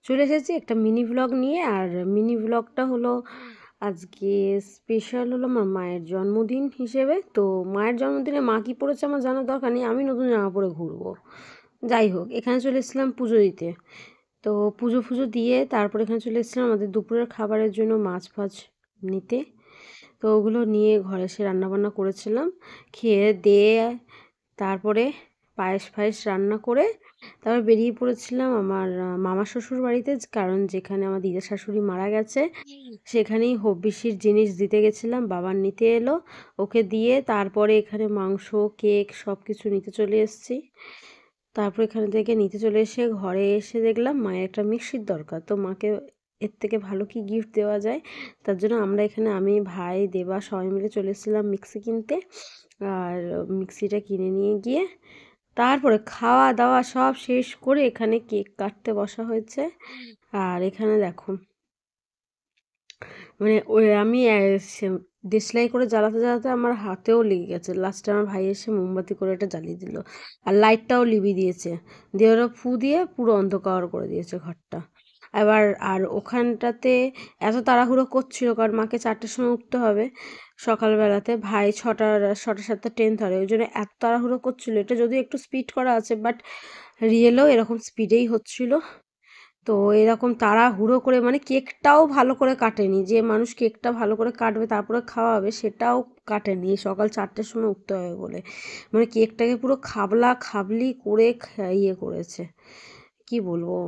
চলে এসেছি একটা মিনি ভ্লগ নিয়ে। আর মিনি ভ্লগটা হলো আজকে স্পেশাল হলো আমার মায়ের জন্মদিন হিসেবে। তো মায়ের জন্মদিনে মা কী পড়েছে আমার জানার দরকার নেই, আমি নতুন জামা পরে ঘুরবো। যাই হোক, এখানে চলে এসেছিলাম পুজো দিতে। তো পুজো ফুজো দিয়ে তারপর এখানে চলে এসেছিলাম আমাদের দুপুরের খাবারের জন্য মাছ ফাছ নিতে। তো ওগুলো নিয়ে ঘরে এসে রান্নাবান্না করেছিলাম, খেয়ে দিয়ে তারপরে পায়েস ফায়েস রান্না করে তারপর বেরিয়ে পড়েছিলাম আমার মামা শ্বশুর বাড়িতে, কারণ যেখানে আমার দিদা শাশুড়ি মারা গেছে সেখানেই হব্বিষির জিনিস দিতে গেছিলাম। বাবার নিতে এলো, ওকে দিয়ে তারপরে এখানে মাংস কেক সব কিছু নিতে চলে এসেছি। তারপর এখানে থেকে নিতে চলে এসে ঘরে এসে দেখলাম মায়ের একটা মিক্সির দরকার। তো মাকে এর থেকে ভালো কি গিফট দেওয়া যায়, তার জন্য আমরা এখানে আমি ভাই দেবা সবাই মিলে চলে এসেছিলাম মিক্সি কিনতে। আর মিক্সিটা কিনে নিয়ে গিয়ে তারপরে খাওয়া দাওয়া সব শেষ করে এখানে কেক কাটতে বসা হয়েছে। আর এখানে দেখো, মানে ওই আমি দেশলাই করে জ্বালাতে জ্বালাতে আমার হাতেও লেগে গেছে। লাস্টে আমার ভাই এসে মোমবাতি করে এটা জ্বালিয়ে দিল, আর লাইটটাও লিভিয়ে দিয়েছে, দিয়ে ওরা ফু দিয়ে পুরো অন্ধকার করে দিয়েছে ঘরটা। এবার আর ওখানটাতে এত তাড়াহুড়ো করছিল, কারণ মাকে 4টের সময় উঠতে হবে সকালবেলাতে, ভাই ছটা 7টা ট্রেন ধরে, ওই জন্য এত তাড়াহুড়ো করছিল। এটা যদিও একটু স্পিড করা আছে, বাট রিয়েলও এরকম স্পিডেই হচ্ছিল। তো এরকম তাড়াহুড়ো করে, মানে কেকটাও ভালো করে কাটেনি, যে মানুষ কেকটা ভালো করে কাটবে তারপরে খাওয়াবে সেটাও কাটেনি, সকাল 4টের সময় উঠতে হবে বলে। মানে কেকটাকে পুরো খাবলা খাবলি করে ইয়ে করেছে, কি বলবো।